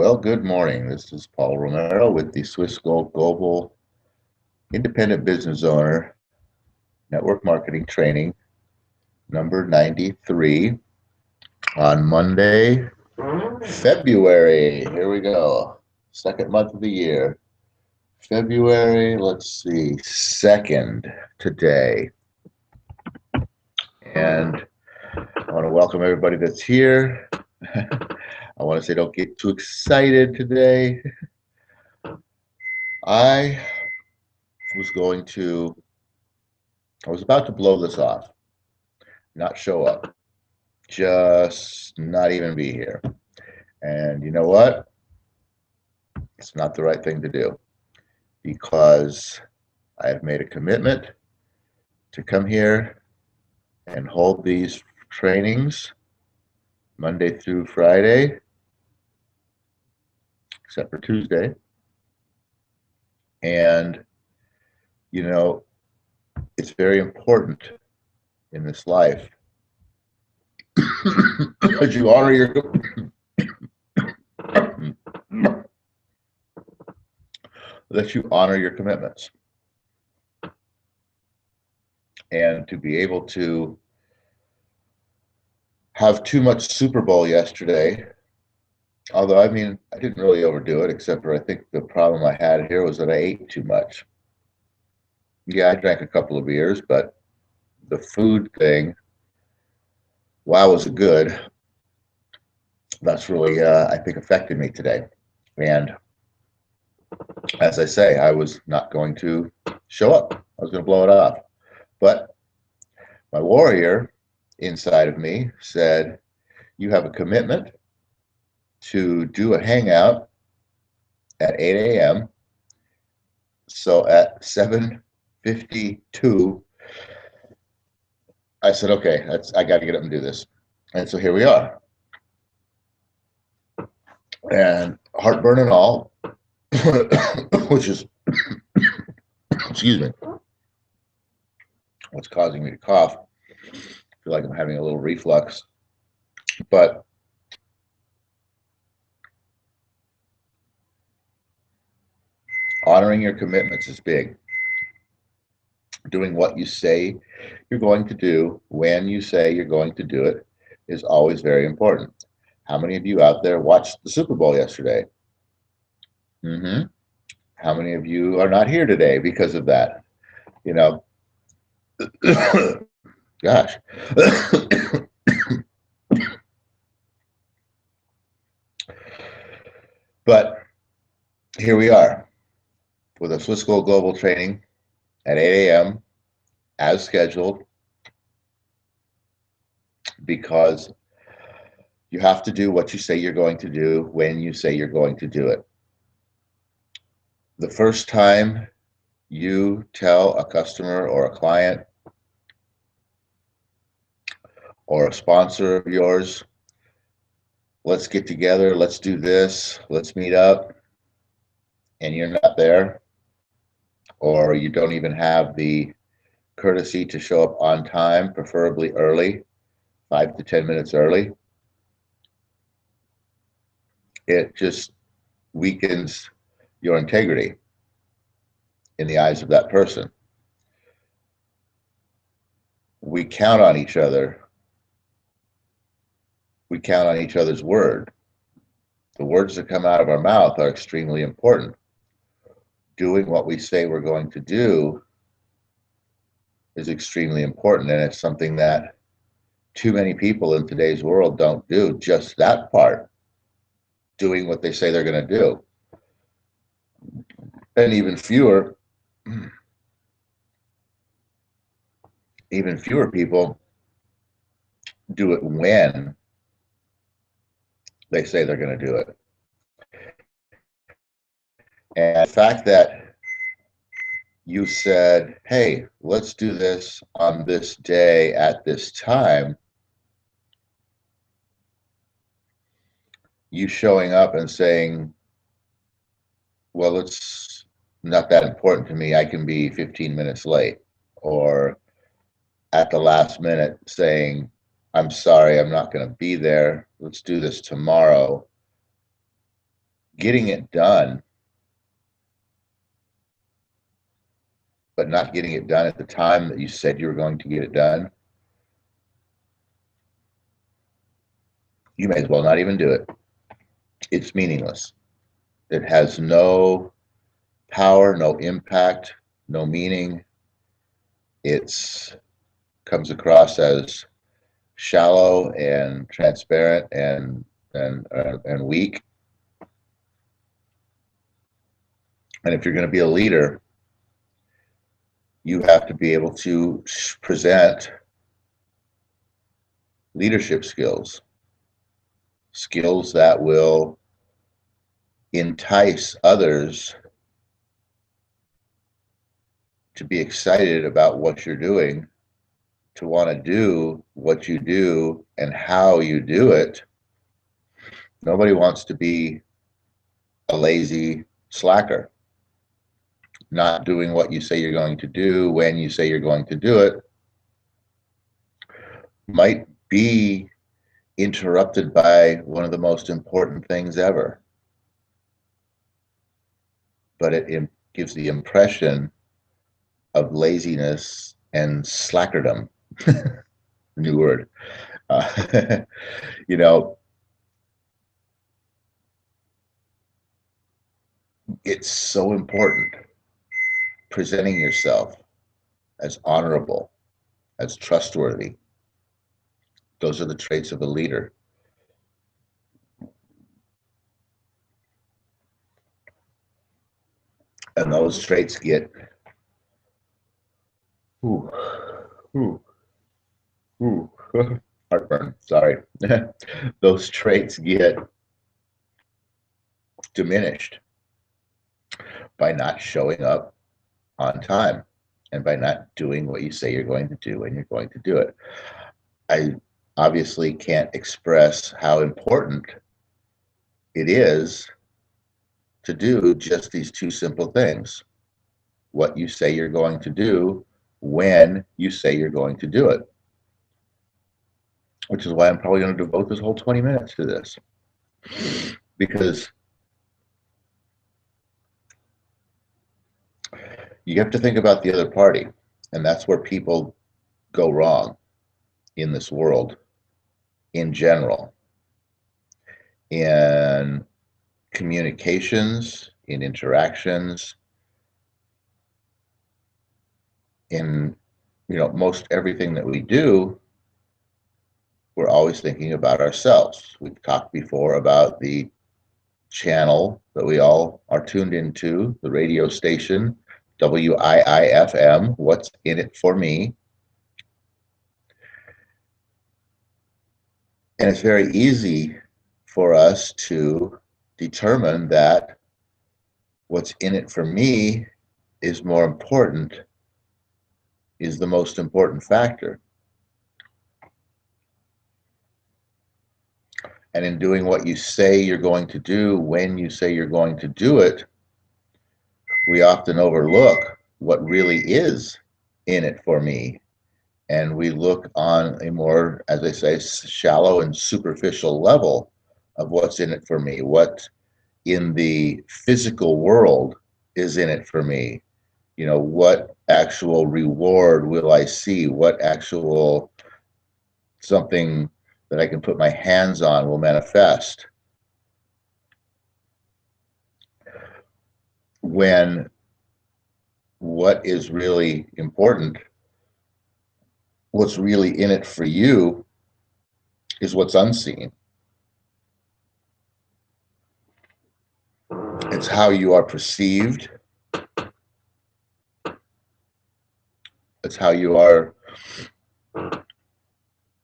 Well, good morning. This is Paul Romero with the Swiss Gold Global Independent Business Owner Network Marketing Training number 93 on Monday, February. Here we go. Second month of the year. February, let's see, 2nd today. And I want to welcome everybody that's here. I want to say don't get too excited today. I was about to blow this off, not show up, just not even be here. And you know what? It's not the right thing to do because I have made a commitment to come here and hold these trainings Monday through Friday, except for Tuesday. And, you know, it's very important in this life that you honor your commitments, and to be able to have too much Super Bowl yesterday. Although, I mean, I didn't really overdo it, except for I think the problem I had here was that I ate too much. Yeah, I drank a couple of beers, but the food thing, while was good, that's really, I think, affected me today. And as I say, I was not going to show up. I was going to blow it off. But my warrior inside of me said, you have a commitment to do a hangout at 8 a.m. So at 7:52, I said, okay, I got to get up and do this. And so here we are. And heartburn and all, which is, excuse me, what's causing me to cough. I feel like I'm having a little reflux. But honoring your commitments is big. Doing what you say you're going to do when you say you're going to do it is always very important. How many of you out there watched the Super Bowl yesterday? How many of you are not here today because of that? You know, gosh. But here we are with a Swiss Gold Global training at 8 a.m. as scheduled, because you have to do what you say you're going to do when you say you're going to do it. The first time you tell a customer or a client or a sponsor of yours, let's get together, let's do this, let's meet up, and you're not there, or you don't even have the courtesy to show up on time, preferably early, 5 to 10 minutes early, it just weakens your integrity in the eyes of that person. We count on each other. We count on each other's word. The words that come out of our mouth are extremely important. Doing what we say we're going to do is extremely important, and it's something that too many people in today's world don't do, just that part, doing what they say they're going to do. And even fewer people do it when they say they're going to do it. And the fact that you said, hey, let's do this on this day at this time, you showing up and saying, well, it's not that important to me, I can be 15 minutes late, or at the last minute saying, I'm sorry, I'm not going to be there, let's do this tomorrow. getting it done, but not getting it done at the time that you said you were going to get it done, you may as well not even do it. It's meaningless. It has no power, no impact, no meaning. It's comes across as shallow and transparent and weak. And if you're going to be a leader, you have to be able to present leadership skills, skills that will entice others to be excited about what you're doing, to want to do what you do and how you do it. Nobody wants to be a lazy slacker, not doing what you say you're going to do when you say you're going to do it. Might be interrupted by one of the most important things ever, but it gives the impression of laziness and slackerdom. New word. You know, it's so important presenting yourself as honorable, as trustworthy. Those are the traits of a leader. And those traits get heartburn, sorry. Those traits get diminished by not showing up on time and by not doing what you say you're going to do when you're going to do it. I obviously can't express how important it is to do just these two simple things: what you say you're going to do when you say you're going to do it, which is why I'm probably going to devote this whole 20 minutes to this, because you have to think about the other party, and that's where people go wrong in this world in general, in communications, in interactions, in most everything that we do. We're always thinking about ourselves. We've talked before about the channel that we all are tuned into, the radio station, WIIFM, what's in it for me. And it's very easy for us to determine that what's in it for me is more important, is the most important factor. And in doing what you say you're going to do when you say you're going to do it, we often overlook what really is in it for me. And we look on a more, as I say, shallow and superficial level of what's in it for me. What in the physical world is in it for me? What actual reward will I see? What actual something that I can put my hands on will manifest? When what is really important, what's really in it for you, is what's unseen. It's how you are perceived. It's how you are,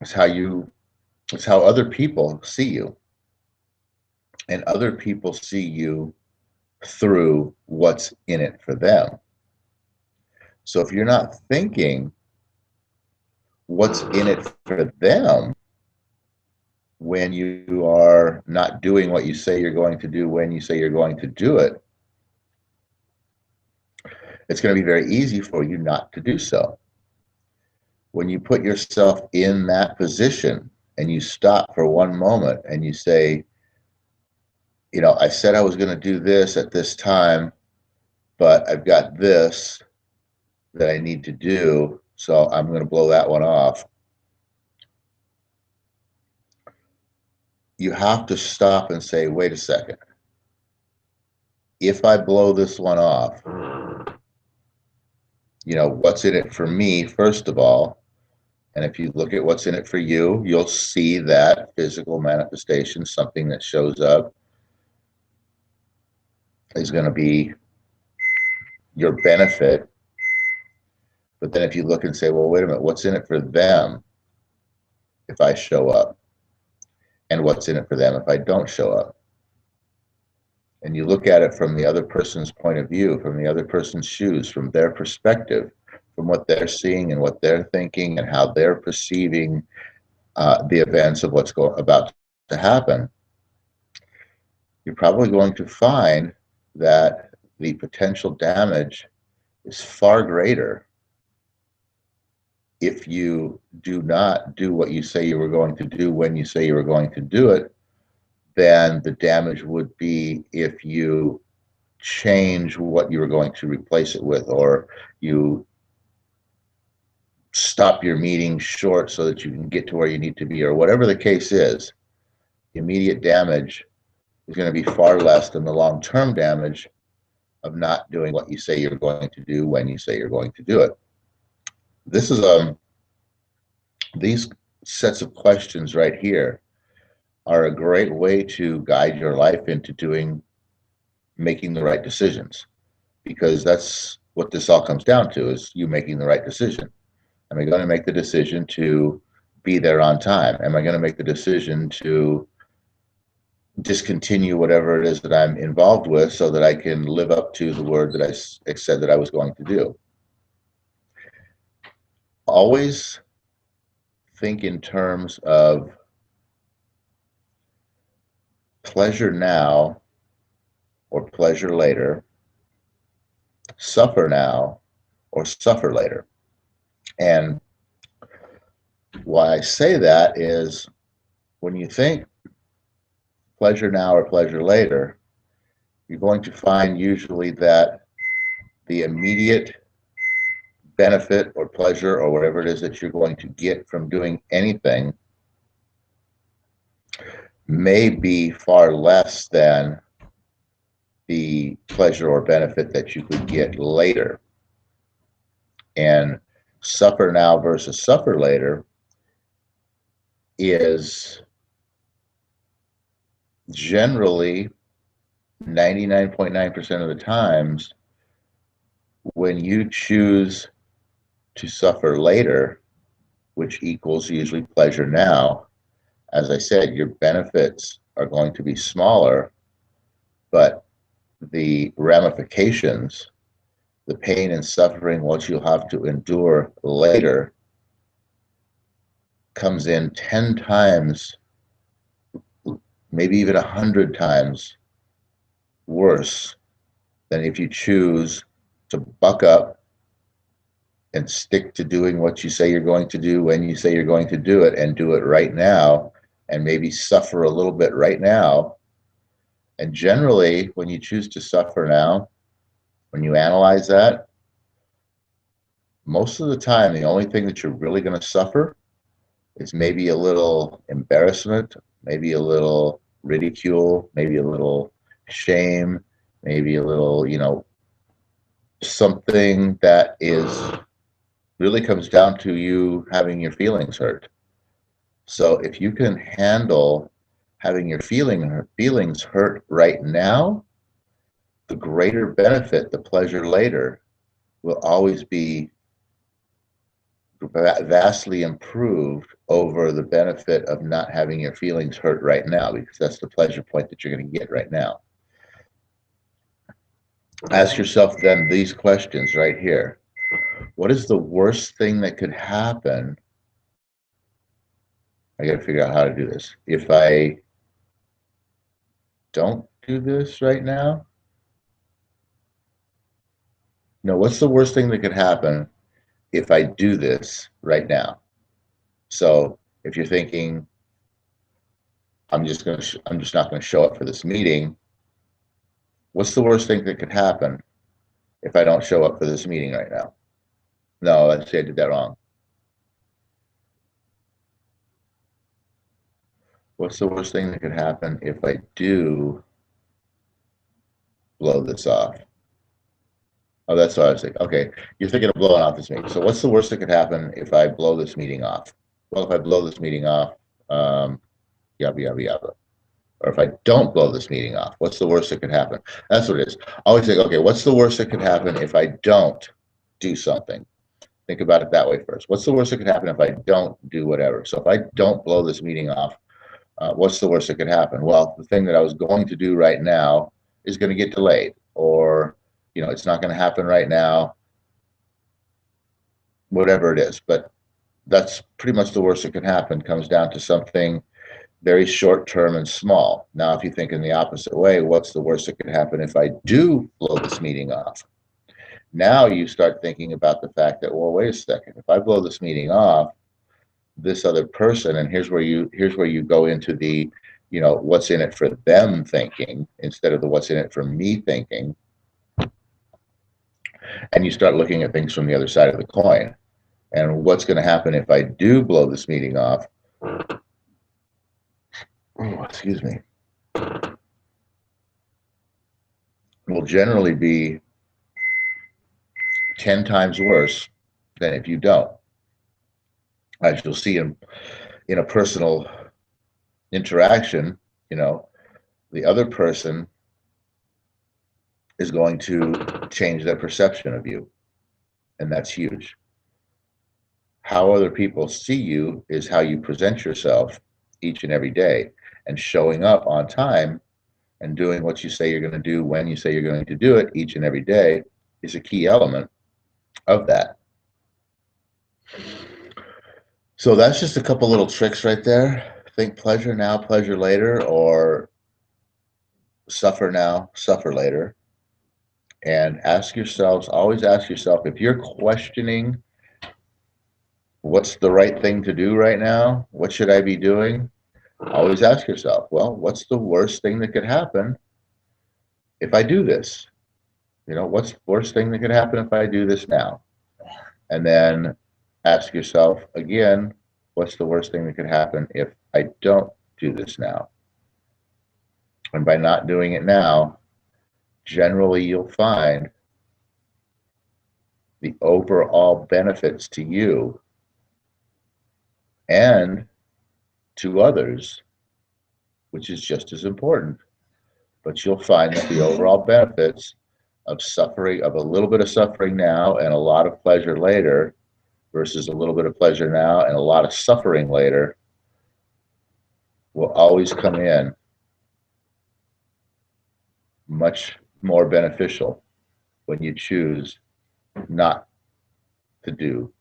it's how other people see you. And other people see you through what's in it for them. So if you're not thinking what's in it for them when you are not doing what you say you're going to do when you say you're going to do it, it's going to be very easy for you not to do so. When you put yourself in that position and you stop for one moment and you say, I said I was going to do this at this time, but I've got this that I need to do, so I'm going to blow that one off. You have to stop and say, wait a second. If I blow this one off, what's in it for me, first of all? And if you look at what's in it for you, you'll see that physical manifestation, something that shows up, is going to be your benefit. But then if you look and say, well, wait a minute, what's in it for them if I show up? And what's in it for them if I don't show up? And you look at it from the other person's point of view, from the other person's shoes, from their perspective, from what they're seeing and what they're thinking and how they're perceiving the events of what's about to happen, you're probably going to find that the potential damage is far greater if you do not do what you say you were going to do when you say you were going to do it than the damage would be if you change what you were going to replace it with, or you stop your meeting short so that you can get to where you need to be, or whatever the case is. The immediate damage is going to be far less than the long-term damage of not doing what you say you're going to do when you say you're going to do it. This is these sets of questions right here are a great way to guide your life into making the right decisions, because that's what this all comes down to, is you making the right decision. Am I going to make the decision to be there on time? Am I going to make the decision to discontinue whatever it is that I'm involved with so that I can live up to the word that I said that I was going to do? Always think in terms of pleasure now or pleasure later, suffer now or suffer later. And why I say that is, when you think pleasure now or pleasure later, you're going to find usually that the immediate benefit or pleasure or whatever it is that you're going to get from doing anything may be far less than the pleasure or benefit that you could get later. And suffer now versus suffer later is generally 99.9% of the times, when you choose to suffer later, which equals usually pleasure now, as I said, your benefits are going to be smaller, but the ramifications, the pain and suffering, what you'll have to endure later, comes in 10 times, maybe even 100 times worse than if you choose to buck up and stick to doing what you say you're going to do when you say you're going to do it, and do it right now, and maybe suffer a little bit right now. And generally, when you choose to suffer now, when you analyze that, most of the time, the only thing that you're really going to suffer is maybe a little embarrassment, maybe a little ridicule, maybe a little shame, maybe a little, something that is really comes down to you having your feelings hurt. So if you can handle having your feelings hurt right now, the greater benefit, the pleasure later, will always be vastly improved over the benefit of not having your feelings hurt right now, because that's the pleasure point that you're going to get right now. Ask yourself then these questions right here. What is the worst thing that could happen? I got to figure out how to do this. If I don't do this right now? No, what's the worst thing that could happen if I do this right now? So if you're thinking, I'm just not going to show up for this meeting, What's the worst thing that could happen if I don't show up for this meeting right now? No, let's say I did that wrong. What's the worst thing that could happen if I do blow this off? Oh, that's what I was thinking. Okay, you're thinking of blowing off this meeting. So what's the worst that could happen if I blow this meeting off? Well, if I blow this meeting off, yabba, yabba, yabba. Or if I don't blow this meeting off, what's the worst that could happen? That's what it is. I always think, okay, what's the worst that could happen if I don't do something? Think about it that way first. What's the worst that could happen if I don't do whatever? So if I don't blow this meeting off, what's the worst that could happen? Well, the thing that I was going to do right now is going to get delayed, or it's not going to happen right now, whatever it is. But that's pretty much the worst that can happen. Comes down to something very short term and small. Now, if you think in the opposite way, what's the worst that could happen if I do blow this meeting off? Now you start thinking about the fact that, well, wait a second, if I blow this meeting off, this other person, and here's where you go into the, what's in it for them thinking instead of the what's in it for me thinking. And you start looking at things from the other side of the coin. And what's going to happen if I do blow this meeting off? Oh, excuse me. Will generally be 10 times worse than if you don't. As you'll see in a personal interaction, the other person is going to change their perception of you. And that's huge. How other people see you is how you present yourself each and every day. And showing up on time and doing what you say you're going to do when you say you're going to do it each and every day is a key element of that. So that's just a couple little tricks right there. Think pleasure now, pleasure later, or suffer now, suffer later. And always ask yourself, if you're questioning what's the right thing to do right now, what should I be doing? Always ask yourself, well, what's the worst thing that could happen if I do this? What's the worst thing that could happen if I do this now? And then ask yourself again, what's the worst thing that could happen if I don't do this now? And by not doing it now, generally you'll find the overall benefits to you and to others, which is just as important. But you'll find that the overall benefits of a little bit of suffering now and a lot of pleasure later versus a little bit of pleasure now and a lot of suffering later will always come in much more beneficial when you choose not to do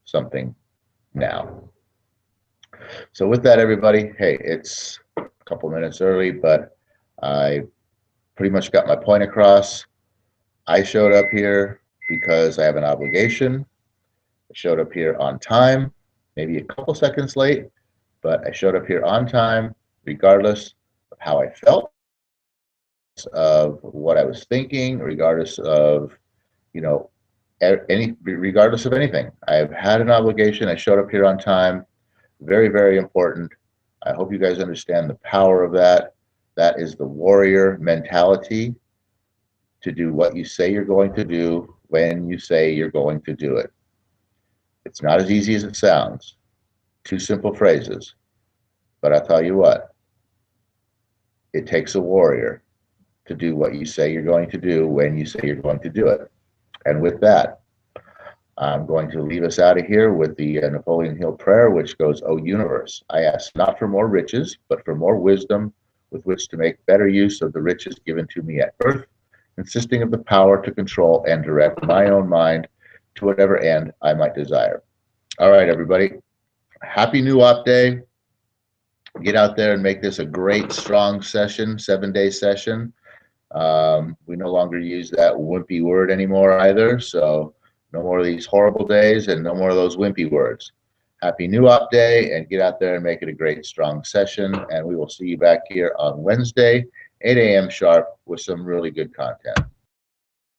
something now. So with that, everybody, hey, it's a couple minutes early, but I pretty much got my point across. I showed up here because I have an obligation. I showed up here on time, maybe a couple seconds late, but I showed up here on time regardless of how I felt, of what I was thinking, regardless of, regardless of anything. I've had an obligation. I showed up here on time. Very, very important. I hope you guys understand the power of that. That is the warrior mentality, to do what you say you're going to do when you say you're going to do it. It's not as easy as it sounds. Two simple phrases. But I'll tell you what, it takes a warrior to do what you say you're going to do when you say you're going to do it. And with that, I'm going to leave us out of here with the Napoleon Hill prayer, which goes, O universe, I ask not for more riches, but for more wisdom with which to make better use of the riches given to me at birth, consisting of the power to control and direct my own mind to whatever end I might desire. All right, everybody. Happy New Op Day. Get out there and make this a great, strong session, 7-day session. We no longer use that wimpy word anymore either, so no more of these horrible days and no more of those wimpy words. Happy New Op Day, and get out there and make it a great, strong session, and we will see you back here on Wednesday 8 a.m. sharp with some really good content.